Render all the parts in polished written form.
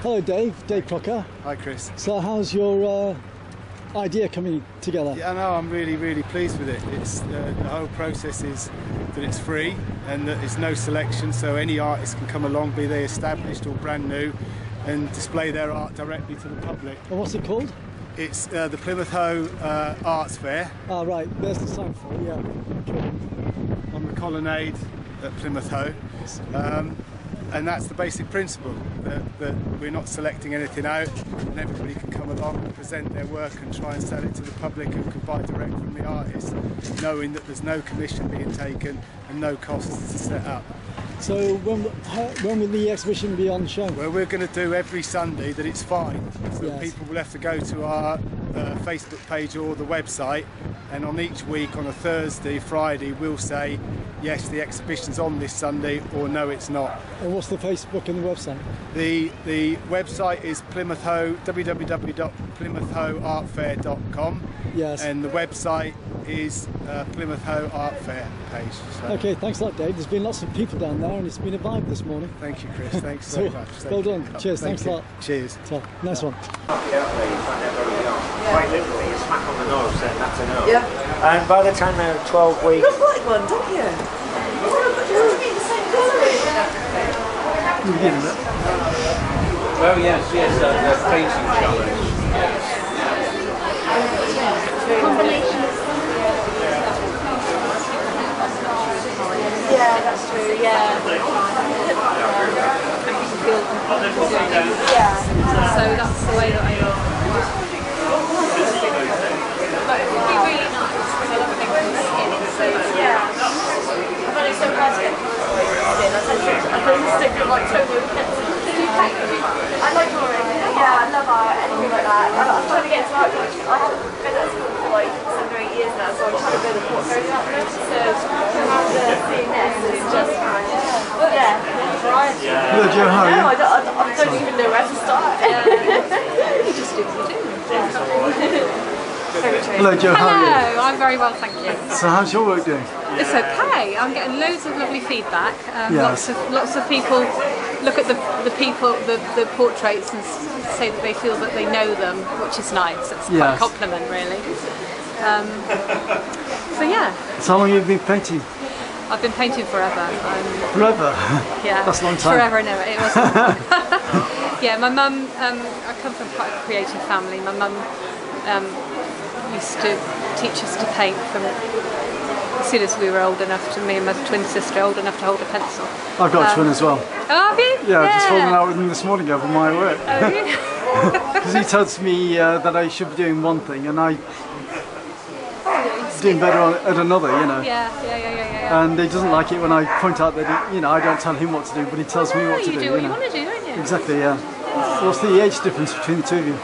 Hello Dave, Dave Crocker. Hi Chris. So how's your idea coming together? Yeah, no, I'm really pleased with it. It's the whole process is that it's free and that there's no selection, so any artist can come along, be they established or brand new, and display their art directly to the public. And what's it called? It's the Plymouth Hoe Arts Fair. Ah, right, there's the sign for it, yeah. Okay. On the colonnade at Plymouth Hoe. And that's the basic principle, that we're not selecting anything out, and everybody can come along and present their work and try and sell it to the public who can buy direct from the artist, knowing that there's no commission being taken and no costs to set up. So when will the exhibition be on show? Well, we're going to do every Sunday that it's fine, so yes. People will have to go to our Facebook page or the website, and on each week, on a Thursday, Friday, we'll say yes, the exhibition's on this Sunday, or no, it's not. And what's the Facebook and the website? The website is Plymouth Hoe, www.plymouthhoeartfair.com. Yes. And the website is Plymouth Hoe Art Fair page. So. Okay, thanks a lot Dave. There's been lots of people down there and it's been a vibe this morning. Thank you Chris, thanks so much. Well done, cheers, thanks a lot. Cheers. So, nice one. Quite literally, a smack on the nose saying that's a no. Yeah. And by the time they're 12 weeks... You look like one, don't you? Oh yes, the painting challenge. Yeah, that's true, yeah. Yeah. So that's the way that I look. But it would be really nice because I love things in skin. So Yeah. I find it so hard to get skin. I can stick with like toner pencil. I like drawing. Yeah, I love art, anything like that. I'm trying to get into art college. I've been at school for like 7 or 8 years now, so I'm trying to build a portfolio out there. So after seeing this, it's just yeah. Hello Joe, how are you? No, I don't even know where to start. you just do what you do. Hello Joe, how are you? Hello, I'm very well, thank you. So how's your work doing? It's okay. I'm getting loads of lovely feedback. Yes. Lots of people look at the portraits and say that they feel that they know them, which is nice. It's quite a compliment, really. So yeah. So how long have you been painting? I've been painting forever. Forever? Yeah. That's a long time. Forever and ever. It was. Yeah, my mum. I come from quite a creative family. My mum used to teach us to paint from as soon as we were old enough. To me and my twin sister, old enough to hold a pencil. I've got a twin as well. Oh, have you? Yeah, I was just holding out with him this morning over my work. Oh, really? Because he tells me that I should be doing one thing and I doing better at another, you know. Yeah. And he doesn't like it when I point out that I don't tell him what to do, but he tells me what to do. You do what you want to do, don't you? Exactly, yeah. What's the age difference between the two of you?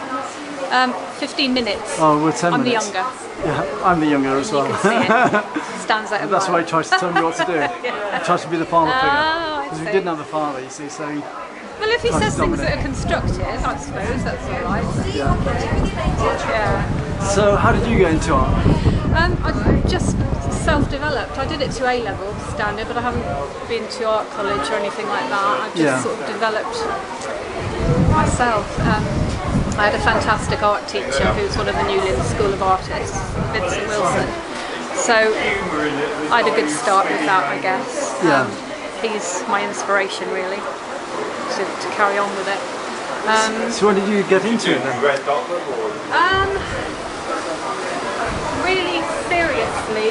15 minutes. Oh, we're 10 I'm minutes. the younger. Yeah, I'm the younger as well. You can see it. Stands out. That's why he tries to tell me what to do. He tries to be the father figure. Because we didn't have a father, you see, so he... Well, if he says things that are constructive, I suppose that's all right. Yeah. Yeah. So, how did you get into art? I just self-developed. I did it to A-level standard, but I haven't been to art college or anything like that. I've just sort of developed myself. I had a fantastic art teacher who's one of the Newlands School of Artists, Vincent Wilson. So I had a good start with that, I guess. He's my inspiration, really, to carry on with it. So when did you get into it then? Really seriously,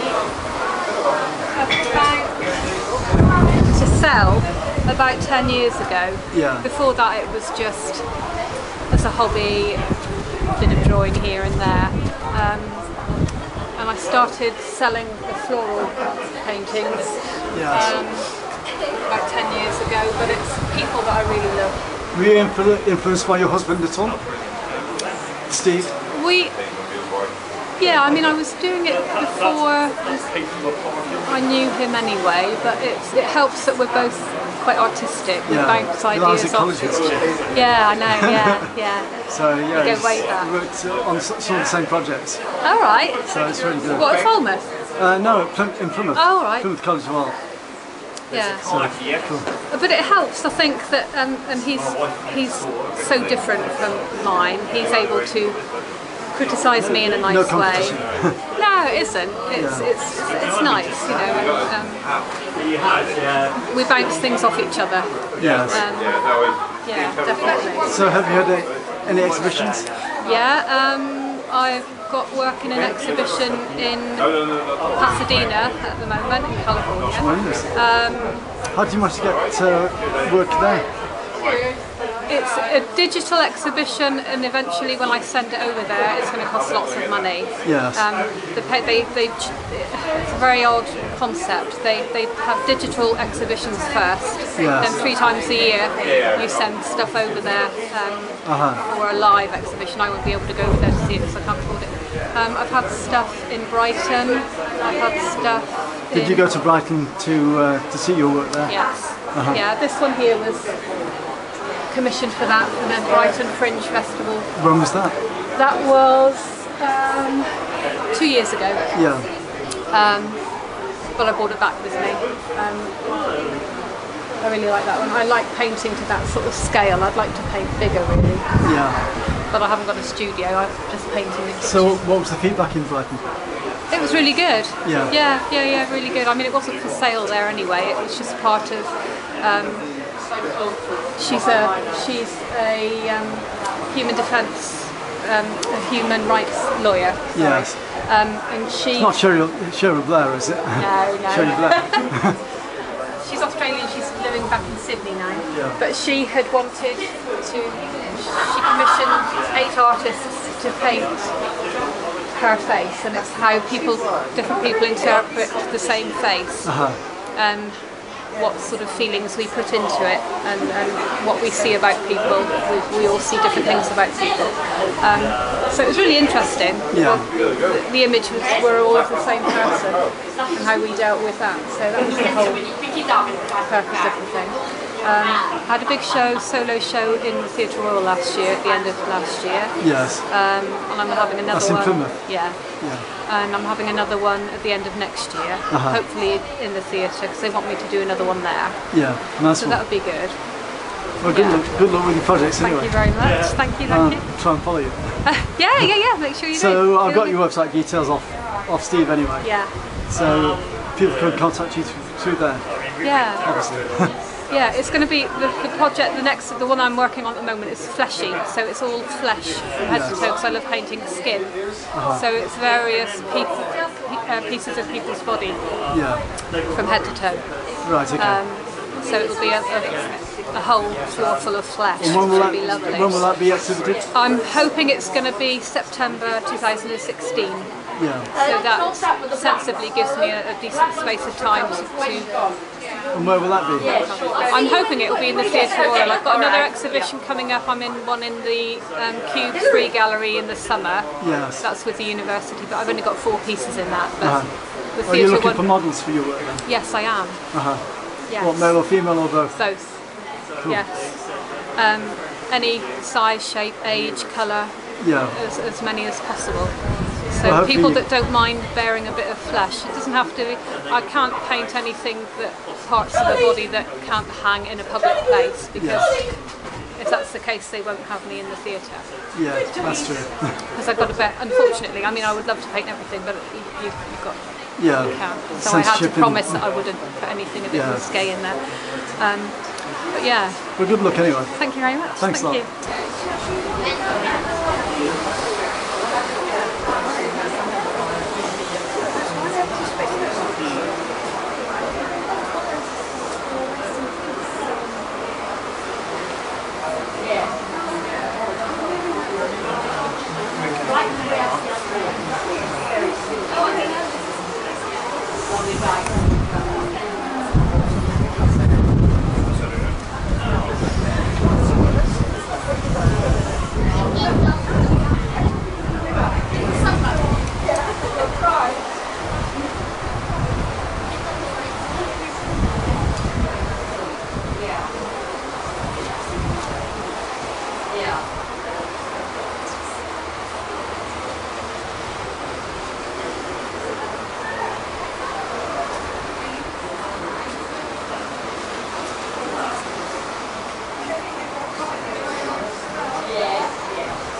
to sell about 10 years ago. Yeah. Before that it was just as a hobby, a bit of drawing here and there. And I started selling the floral paintings about 10 years ago, but it's people that I really love. Were you influenced by your husband at all? Steve? Yeah, I mean I was doing it before I knew him anyway, but it helps that we're both quite artistic. We bounce ideas off. Yeah, I know, yeah. So yeah, we go way back. We worked on sort of the same projects. All right. So it's really good. What, at Falmouth? No, in Plymouth. Oh, right. Plymouth College of Art. Yeah. So, cool. But it helps, I think, that and he's so different from mine. He's able to criticise me in a nice way. No, it isn't. It's nice, you know. We bounce things off each other. Yes. Yeah, definitely. So have you had any exhibitions? Yeah, I've got work in an exhibition in Pasadena at the moment, in California. Tremendous. How do you manage to get work there? It's a digital exhibition, and eventually when I send it over there, it's going to cost lots of money. Yes. It's a very odd concept. They have digital exhibitions first, Yes. then 3 times a year you send stuff over there for a live exhibition. I won't be able to go over there to see it because I can't afford it. I've had stuff in Brighton. I've had stuff. Did you go to Brighton to see your work there? Yes. Yeah, this one here was commissioned for that, for the Brighton Fringe Festival. When was that? That was 2 years ago. Yeah. But I brought it back with me. I really like that one. I like painting to that sort of scale. I'd like to paint bigger, really. Yeah. But I haven't got a studio. I'm just painting the kitchen. So what was the feedback in Brighton? It was really good. Yeah. Yeah, really good. I mean, it wasn't for sale there anyway. It was just part of. She's a human defence, a human rights lawyer. Sorry. Yes. And she. It's not Cheryl Blair, is it? No. Cheryl Blair. She's Australian. She's living back in Sydney now. Yeah. But she had wanted to. She commissioned 8 artists to paint her face, and it's how different people interpret the same face. And what sort of feelings we put into it, and what we see about people. We all see different things about people. So it was really interesting. Yeah. The image was we're all of the same person, and how we dealt with that. So that was the whole purpose of the thing. Had a big solo show in the Theatre Royal last year, at the end of last year. Yes. And I'm having another That's in one. Plymouth. Yeah. And I'm having another one at the end of next year, hopefully in the theatre, because they want me to do another one there. Yeah, nice So one. that would be good. Well, good luck with your projects anyway. Thank you very much. Thank you. Try and follow you. Yeah. Make sure you do. So I've got your website details off Steve anyway. Yeah. So people can contact you through there, Yeah. obviously. Yeah, it's going to be the project. The one I'm working on at the moment is fleshy, so it's all flesh from head to toe. Because I love painting skin, so it's various pieces of people's body from head to toe. Right. Okay. So it'll be a whole floor full of flesh. And when will It'll be lovely. when will that be exhibited? I'm hoping it's going to be September 2016. Yeah. So that sensibly gives me a decent space of time to. And where will that be? I'm hoping it will be in the Theatre Royal. I've got another exhibition coming up. I'm in one in the Cube 3 Gallery in the summer. Yes. That's with the university, but I've only got 4 pieces in that. But the Are you theatre looking one. for models for your work then? Yes, I am. Yes. What, male or female or both? Both. Cool. Yes. Any size, shape, age, colour. Yeah. As many as possible. So Well, people hopefully- that don't mind bearing a bit of flesh, it doesn't have to. I can't paint anything parts of the body that can't hang in a public place, because if that's the case, they won't have me in the theatre. Yeah, that's true. Because I've got to bet. Unfortunately, I mean, I would love to paint everything, but you've got. Yeah. You can't. So I had to Censorship in- promise that I wouldn't put anything a bit risque in there. But yeah. Well, good luck anyway. Thank you very much. Thanks a lot. you.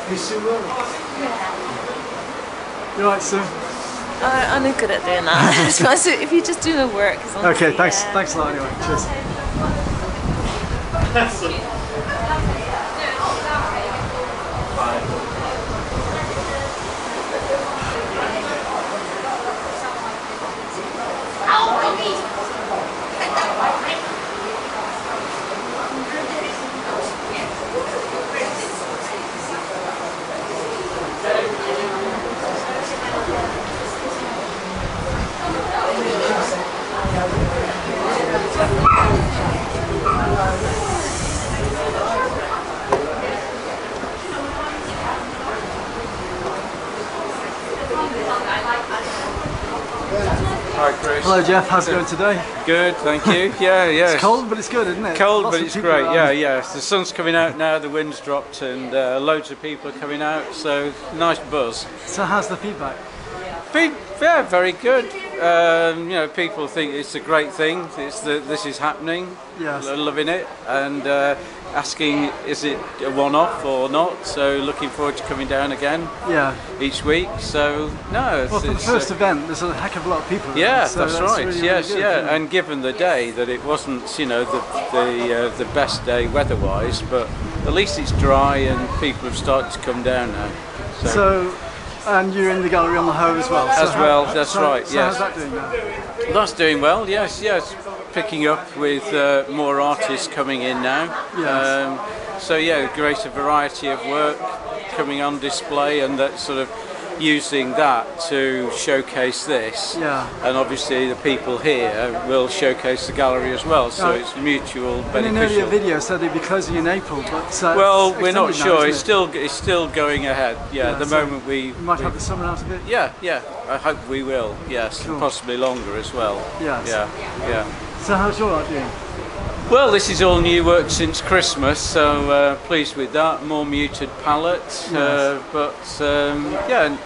Hey Sue, you alright, Sue? I'm not good at doing that. It's fine. So if you just do the work. Okay, thanks a lot anyway. Cheers. Hi Chris. Hello Jeff, how's it going today? Good, thank you. Yeah. It's cold, but it's good, isn't it? Cold, Lots but of it's people great. around. Yeah. The sun's coming out now. The wind's dropped, and loads of people are coming out. So nice buzz. So how's the feedback? Yeah, very good. You know, people think it's a great thing. This is happening. Yes. They're loving it, and asking, is it a one-off or not? So looking forward to coming down again. Yeah. Each week. So no. Well, for the first event, there's a heck of a lot of people. Yeah, around, so that's right. Really, Yes, really good, And given the day that it wasn't, you know, the best day weather-wise, but at least it's dry and people have started to come down now. So and you're in the gallery on the Hoe as well. That's right. So Yes. how's that doing now? That's doing well. Yes. Picking up with more artists coming in now. Yes. So yeah, greater variety of work coming on display, and that sort of using that to showcase this. Yeah. And obviously the people here will showcase the gallery as well, so it's mutual In beneficial. an earlier video said they'd be closing in April, but well, it's we're not extended now, sure. isn't It's still going ahead. Yeah. At the so moment we might have the summer out of it. Yeah. I hope we will. Yes. Cool. Possibly longer as well. Yes. Yeah. So how's your art doing? Well, this is all new work since Christmas, so pleased with that. More muted palette, Yes. but yeah, and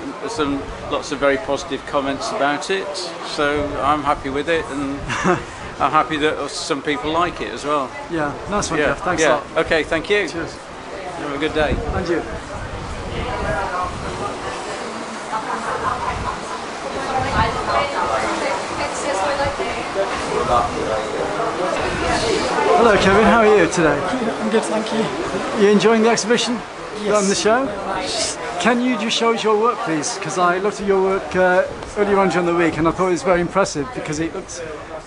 lots of very positive comments about it. So I'm happy with it, and I'm happy that some people like it as well. Yeah, nice one, Yeah, Jeff. Thanks a lot. Okay, thank you. Cheers. Have a good day. And you. Hello Kevin, how are you today? I'm good, thank you. You enjoying the exhibition? Yes. And the show? Can you just show us your work please? Because I looked at your work earlier on during the week and I thought it was very impressive because it looks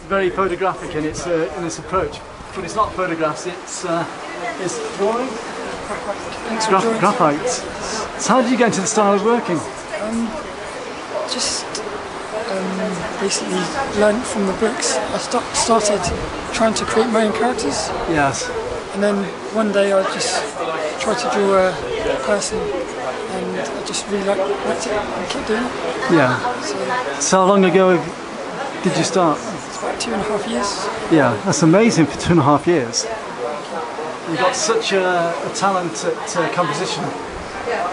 very photographic in its approach. But it's not photographs, it's drawing? Thanks for joining. Graphite. So how did you get into the style of working? Just basically learned from the books. I started trying to create my own characters, Yes. and then one day I just tried to draw a person, and I just really liked it and kept doing it. Yeah. So how long ago did you start? It's about 2.5 years. Yeah, that's amazing for 2.5 years. You've got such a talent at composition. Yeah.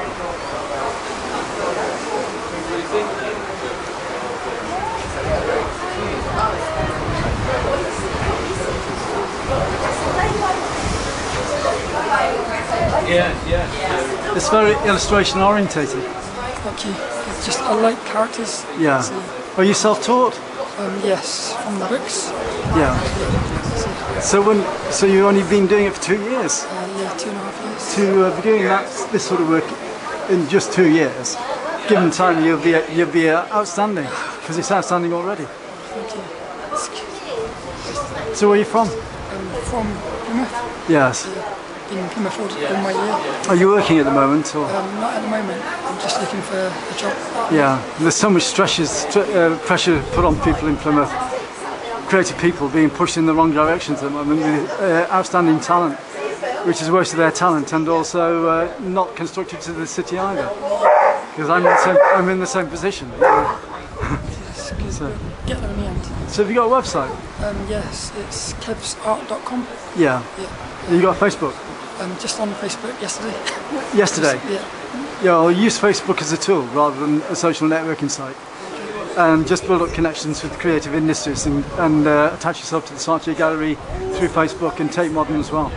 It's very illustration orientated. Thank you. It's just I like characters. Yeah. So, Are you self-taught? yes, from the books. Yeah. So you've only been doing it for 2 years. Yeah, 2.5 years. To be doing this sort of work in just 2 years, given time, you'll be outstanding because it's outstanding already. Thank you. So where are you from? From Plymouth. Yes. Been in Plymouth all my year. Are you working at the moment? Or? Not at the moment. I'm just looking for a job. Yeah. There's so much pressure put on people in Plymouth. Creative people being pushed in the wrong directions at the moment with outstanding talent, which is worse of their talent, and also not constructive to the city either. Because I'm in the same position. So, Get there in the end. so have you got a website? Yes, it's kevsart.com. Yeah. Yeah. Have you got Facebook? Just on Facebook yesterday. Yesterday? Yeah. Yeah, I'll use Facebook as a tool rather than a social networking site. And just build up connections with the creative industries and attach yourself to the Saatchi Gallery through Facebook and Tate Modern as well.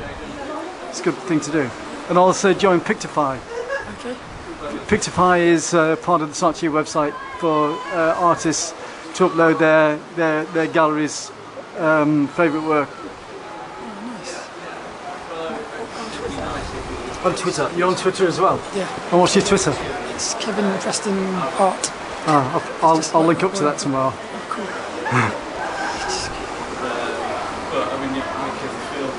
It's a good thing to do. And also join Pictify. Okay. Pictify is part of the Saatchi website for artists to upload their galleries' favourite work. On Twitter. You're on Twitter as well? Yeah. And what's your Twitter? It's Kevin Preston Art. I'll link up to that tomorrow. Oh, cool. But I mean, you can feel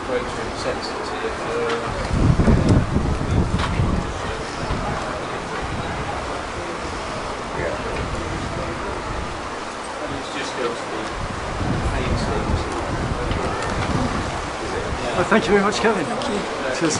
greater sensitivity and it's just going to be paintings. Well, thank you very much, Kevin. Thank you. Cheers.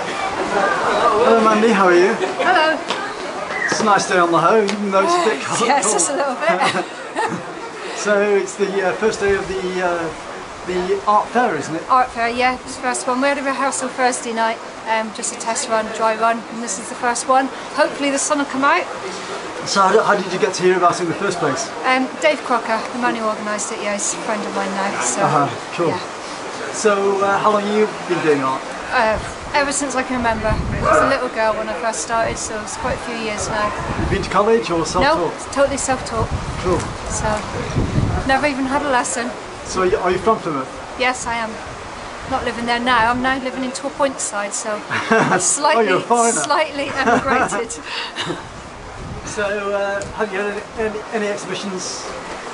Hello Mandy, how are you? Hello. It's a nice day on the Hoe, even though it's a bit cold. Yes, just a little bit. So it's the first day of the art fair, isn't it? Art fair, yeah, it's the first one. We had a rehearsal Thursday night, just a test run, dry run, and this is the first one. Hopefully the sun will come out. So how did you get to hear about it in the first place? Dave Crocker, the man who organised it, yeah, he's a friend of mine now. So, Cool. Yeah. So how long have you been doing art? Ever since I can remember. I was a little girl when I first started, so it's quite a few years now. You've been to college or self-taught? No, it's totally self-taught. Cool. So, never even had a lesson. So are you from Plymouth? Yes, I am. Not living there now. I'm now living in Tor Point side, so I've you're a foreigner. slightly emigrated. So have you had any exhibitions?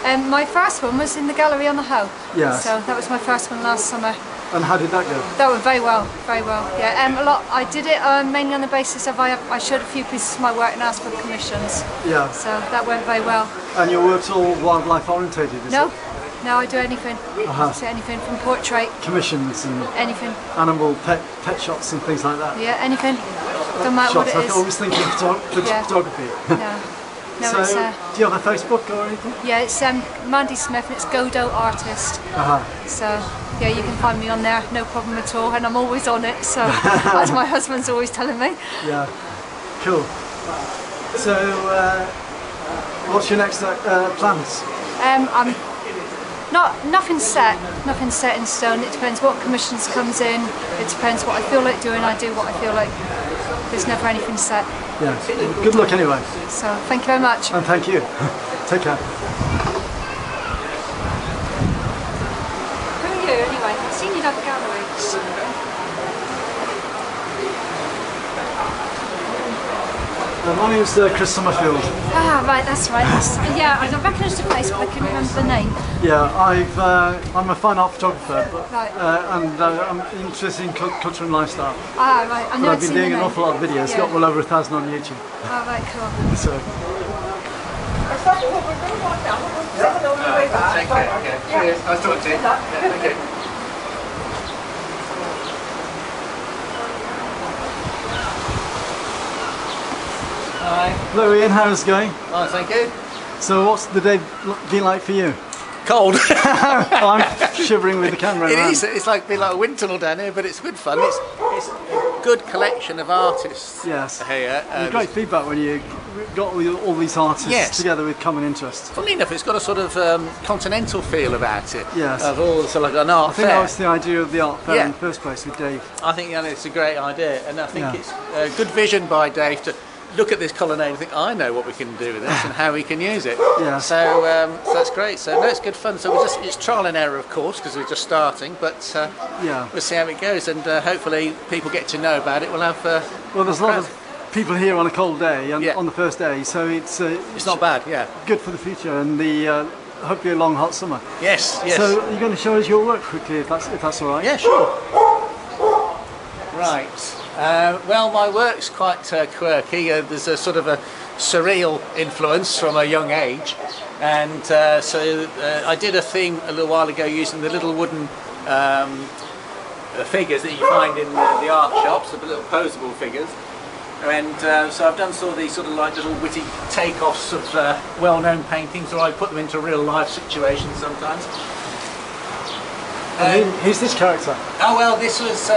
My first one was in the gallery on the Hoe. Yes. So that was my first one last summer. And how did that go? That went very well, very well. Yeah, a lot. I did it mainly on the basis of I showed a few pieces of my work and asked for commissions. Yeah. So that went very well. And your work's all wildlife orientated, is No, it? no, I do anything. So anything from portrait, Commissions and anything. animal pet shots and things like that. Yeah, anything. Don't matter what Shots. it I is. always thinking Yeah. photography. No, So it's do you have a Facebook or anything? yeah, it's Mandy Smith and it's Godot Artist. So yeah, you can find me on there, no problem at all, and I'm always on it. So as my husband's always telling me. Yeah. Cool. So what's your next plans? I'm nothing set in stone. It depends what commissions comes in. It depends what I feel like doing. I do what I feel like. There's never anything set. Yeah. Good luck anyway. So thank you very much. And thank you. Take care. Who are you anyway? I've seen you at the gallery. My name's Chris Summerfield. Ah, right, that's right. Yeah, I don't recognise the face, but I couldn't remember the name. Yeah, I'm a fine art photographer, but, Right. and I'm interested in culture and lifestyle. Ah, right. I But know I've been doing an awful lot of videos. Yeah. Got well over 1,000 on YouTube. Ah, right, cool. So. Take care. Yeah. Cheers. Nice talking to you. Yeah, thank you. Hi. Hello Ian, how's it going? Oh, thank you. So what's the day been like for you? Cold. Oh, I'm shivering with the camera It around. is. It's like being like a wind tunnel down here, but it's good fun. It's a good collection of artists. Yes. Here. Great feedback when you got all these artists Yes. together with common interests. Funnily enough, it's got a sort of continental feel about it. Yes. Of all sort of like an art I think fair. that was the idea of the art fair Yeah. in the first place with Dave. I think it's a great idea, and I think Yeah. it's a good vision by Dave to look at this colonnade and think, I know what we can do with this and how we can use it. Yeah. So that's great. So no, it's good fun. So it's trial and error, of course, because we're just starting, but Yeah. we'll see how it goes, and hopefully people get to know about it. We'll have. Well, there's a lot of people here on a cold day and Yeah. on the first day, so it's not bad, yeah. good for the future and the hopefully a long hot summer. Yes, yes. So you're going to show us your work quickly, if that's all right. Yeah, sure. Right. Well, my work's quite quirky. There's a sort of a surreal influence from a young age, and so I did a theme a little while ago using the little wooden figures that you find in the art shops, the little posable figures. And so I've done sort of these sort of like little witty take-offs of well-known paintings, or I put them into real-life situations sometimes. Who's this character? Oh well, this was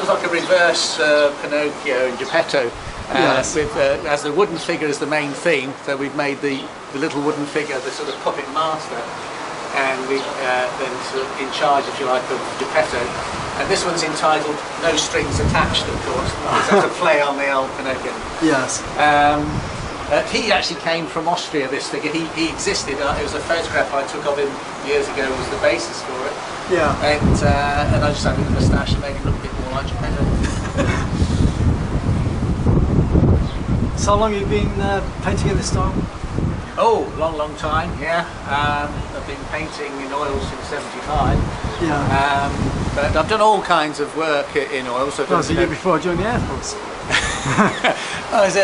like a reverse Pinocchio and Geppetto, Yes. with as the wooden figure as the main theme. So we've made the little wooden figure the sort of puppet master, and we then sort of in charge, if you like, of Geppetto. And this one's entitled "No Strings Attached," of course. It's a play on the old Pinocchio. Yes. He actually came from Austria. This figure, he existed. It was a photograph I took of him years ago. Was the basis for it. Yeah. And I just had a little moustache and made him look a bit more like Geppetto. So how long have you been painting in this style? Oh, long time. Yeah. I've been painting in oil since '75. Yeah. But I've done all kinds of work in oil. So That was the year before I joined the Air Force. I was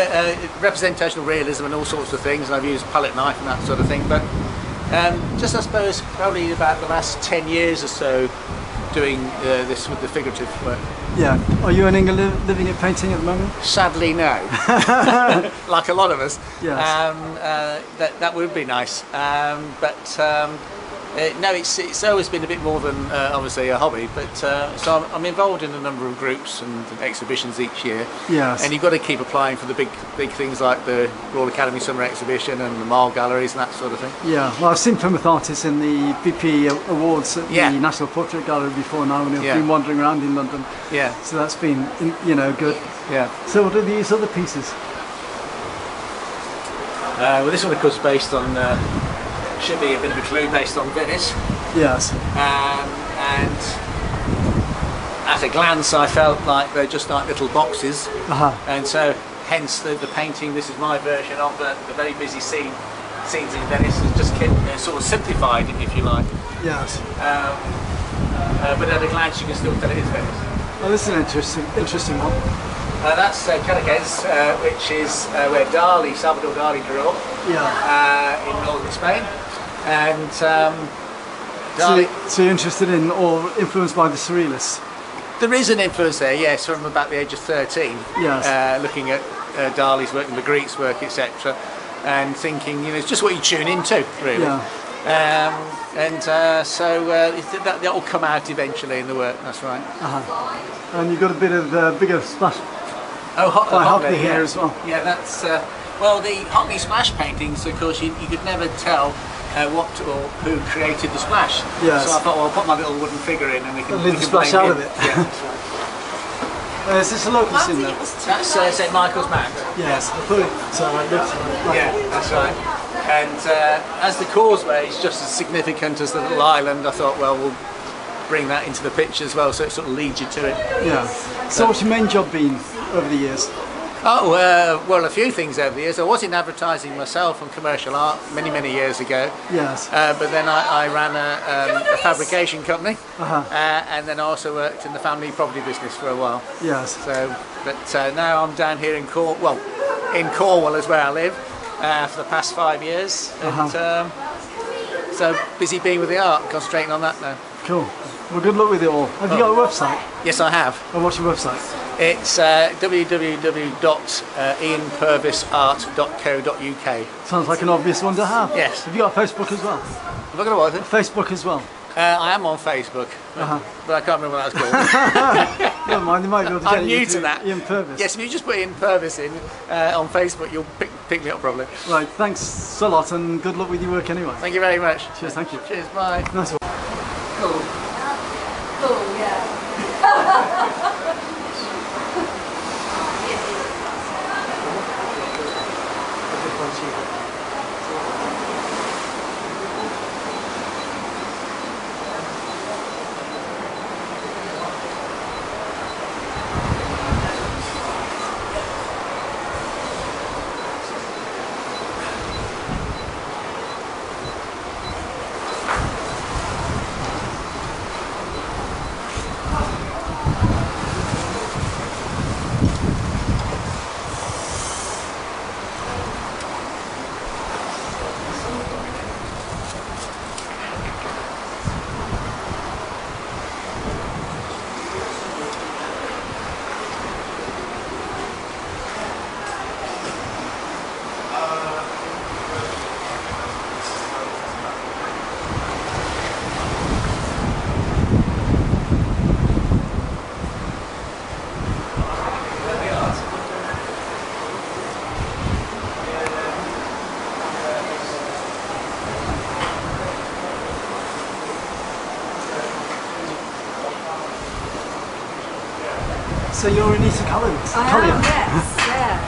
representational realism and all sorts of things, and I've used palette knife and that sort of thing. But just I suppose probably about the last 10 years or so doing this with the figurative work. Yeah. Are you earning a living at painting at the moment? Sadly, no. Like a lot of us. Yes. That would be nice. No, it's always been a bit more than obviously a hobby, but so I'm involved in a number of groups and exhibitions each year. Yes. And you've got to keep applying for the big things like the Royal Academy Summer Exhibition and the Mall Galleries and that sort of thing. Yeah. Well, I've seen Plymouth artists in the BP Awards at Yeah. the National Portrait Gallery before now, and I've Yeah. been wandering around in London. Yeah. So that's been, good. Yeah. So what are these other pieces? Well, this one of course based on should be a bit of a clue based on Venice. Yes. And at a glance I felt like they're just like little boxes, and so hence the painting. This is my version of the very busy scenes in Venice. Is just sort of simplified, if you like. Yes. But at a glance you can still tell it is Venice. Well, this is an interesting one. That's Contac, which is where Salvador Dali grew up, in northern Spain. And Dali, so you're interested in or influenced by the Surrealists? there is an influence there, yes, from about the age of 13. Yes. Looking at Dali's work and Magritte's work, etc., and thinking, it's just what you tune into, really. Yeah. So that will come out eventually in the work. That's right. And you've got a bit of bigger splash Oh, by Hockney here yeah. as well. Yeah, that's well, the Hockney splash paintings. Of course, you could never tell what or who created the splash. Yes. So I thought, well, I'll put my little wooden figure in, and we can leave the splash blame out him. of it. Yeah, that's right. Is this a local scene then? That's St Michael's Mount. Yes. I thought it looked like Yeah, that's right. And as the causeway is just as significant as the little island, I thought, well, we'll bring that into the picture as well, so it sort of leads you to it. Yeah. So what's your main job been over the years? Oh, well, a few things over the years. I was in advertising myself and commercial art many years ago. Yes. But then I ran a fabrication company, and then I also worked in the family property business for a while. Yes. So, but now I'm down here in Cornwall is where I live for the past 5 years, and so busy being with the art, concentrating on that now. Cool. Well, good luck with it all. Have you got a website? Yes, I have. Or what's your website? It's www.ianpurvisart.co.uk. Sounds like an obvious one to have. Yes. Have you got a Facebook as well? Have I got a what? Facebook as well. I am on Facebook, but I can't remember what that's called. Never mind, they might be able to get I'm you new to that. Ian Purvis. Yes, if you just put Ian Purvis in on Facebook, you'll pick me up probably. Right, thanks a lot and good luck with your work anyway. Thank you very much. Cheers, thank you. Cheers, bye. Nice one. Cool. Cool, yeah. So you're Anita Collins? I am, yes, yeah.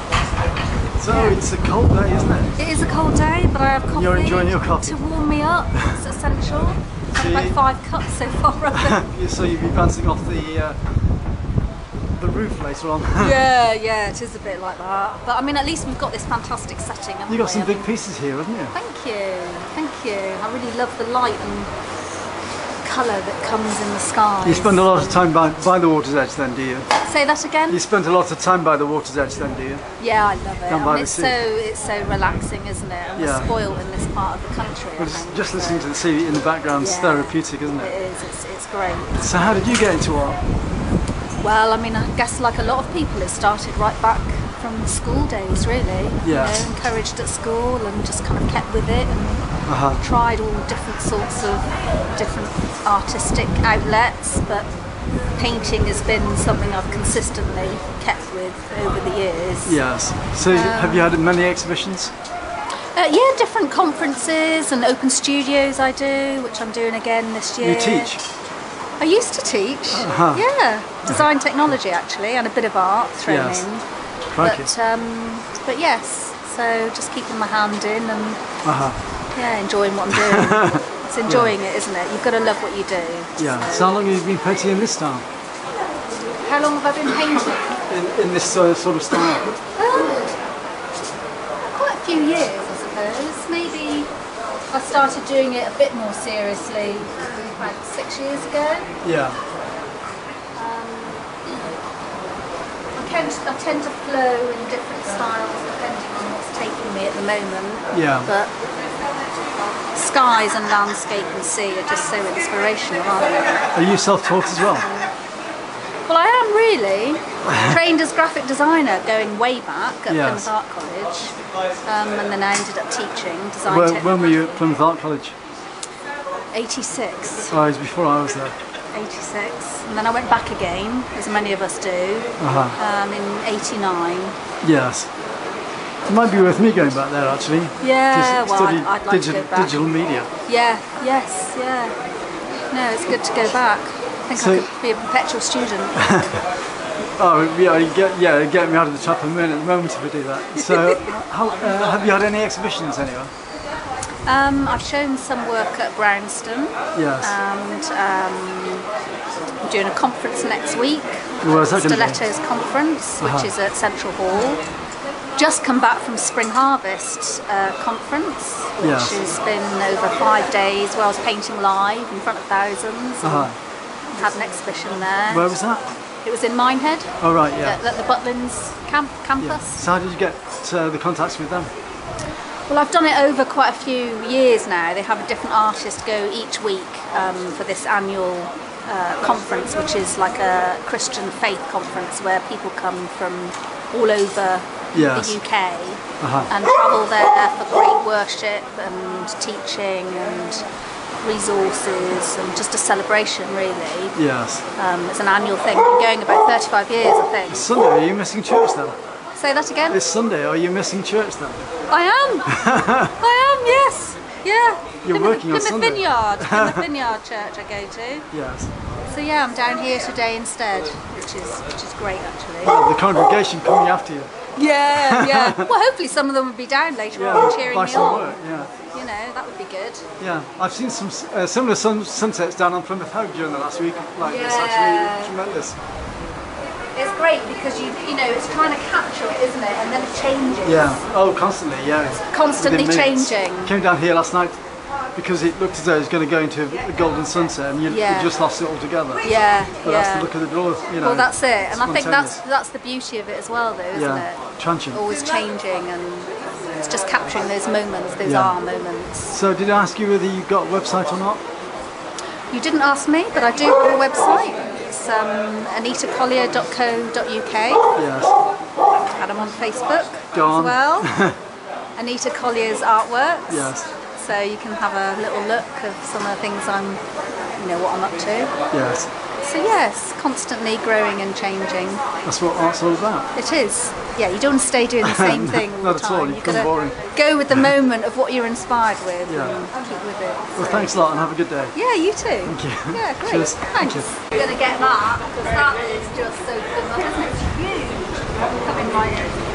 So it's a cold day, isn't it? It is a cold day, but I have coffee. You're enjoying your coffee? To warm me up, it's essential. I've had about 5 cups so far. So you'll be bouncing off the roof later on. yeah, it is a bit like that. But I mean, at least we've got this fantastic setting, haven't we? You've got some big pieces here, haven't you? Thank you. I really love the light and colour that comes in the sky. You spend a lot of time by the water's edge then, do you? Say that again? You spend a lot of time by the water's edge then, do you? Yeah, I love it. Down by the it's sea. it's so relaxing, isn't it? And we're spoiled in this part of the country. Well, just listening to the sea in the background is therapeutic, isn't it? It is, it's great. So how did you get into art? Well, I mean, I guess like a lot of people, it started right back from school days, really. Yes. You know, encouraged at school and just kind of kept with it and tried all different sorts of different artistic outlets, but painting has been something I've consistently kept with over the years. Yes. So have you had many exhibitions? Yeah, different conferences and open studios I do, which I'm doing again this year. You teach? I used to teach, yeah, design technology actually, and a bit of art thrown in. But yes, so just keeping my hand in and yeah, enjoying what I'm doing. It's enjoying it, isn't it? You've got to love what you do. Yeah. So how long have you been painting in this style? How long have I been painting? In this sort of style? Quite a few years, I suppose. Maybe I started doing it a bit more seriously about 6 years ago. Yeah. I tend to flow in different styles depending on what's taking me at the moment. Yeah. But skies and landscape and sea are just so inspirational, aren't they? Are you self-taught as well? Well, I am really. Trained as graphic designer going way back at Plymouth Art College, and then I ended up teaching design technology. When were you at Plymouth Art College? 86. Oh, it was before I was there. 86, and then I went back again, as many of us do, in 89. Yes. It might be worth me going back there actually. Yeah, to well, study I'd like to go back. Digital media. Yeah, yes, yeah. No, it's good to go back. I think I could be a perpetual student. Oh, yeah, get me out of the trap a minute at the moment if we do that. So, have you had any exhibitions anywhere? I've shown some work at Brownston. Yes. And I'm doing a conference next week. Where's that going to be? Stilettos Conference, which is at Central Hall. Just come back from Spring Harvest conference, which has been over 5 days where I was painting live in front of thousands. Had an exhibition there. Where was that? It was in Minehead. Oh right, yeah. At the Butlins campus. Yeah. So how did you get the contacts with them? Well, I've done it over quite a few years now. They have a different artist go each week for this annual conference, which is like a Christian faith conference where people come from all over the UK and travel there for great worship and teaching and resources and just a celebration, really. Yes. It's an annual thing. Been going about 35 years, I think. Sunday, are you missing church then? Say that again? This Sunday, are you missing church then? I am. I am, yes. Yeah. You're working on Sunday. Plymouth Vineyard Church I go to. Yes. So yeah, I'm down here today instead, which is great actually. Well, the congregation coming after you. Yeah. Well, hopefully some of them will be down later on cheering me on. Work, You know, that would be good. Yeah, I've seen some similar sunsets down on Plymouth Hoe during the last week. Like this, actually, tremendous. It's great because you know it's trying to capture it, isn't it? And then it changes. Yeah. Oh, constantly. Yeah. It's constantly changing. Came down here last night because it looked as though it was going to go into a golden sunset, and you just lost it altogether. Yeah. But that's the look of the draw, you know. Well, that's it, and I think that's the beauty of it as well, though, isn't it? Transient. Always changing, and it's just capturing those moments, those are moments. So, did I ask you whether you got a website or not? You didn't ask me, but I do have a website. It's anitacollier.co.uk. Yes. And I'm on Facebook as well. Anita Collier's artworks. Yes. So you can have a little look of some of the things what I'm up to. Yes. So yes, constantly growing and changing. That's what art's all about. It is. Yeah, you don't want to stay doing the same thing all Not the at all, time. you You've become boring. got to go with the moment of what you're inspired with Yeah. and keep with it. Well, thanks a lot and have a good day. Yeah, you too. Thank you. Yeah, great. Cheers. Thanks. Thank you. We're going to get that because that is just so good. It's huge. Coming right in.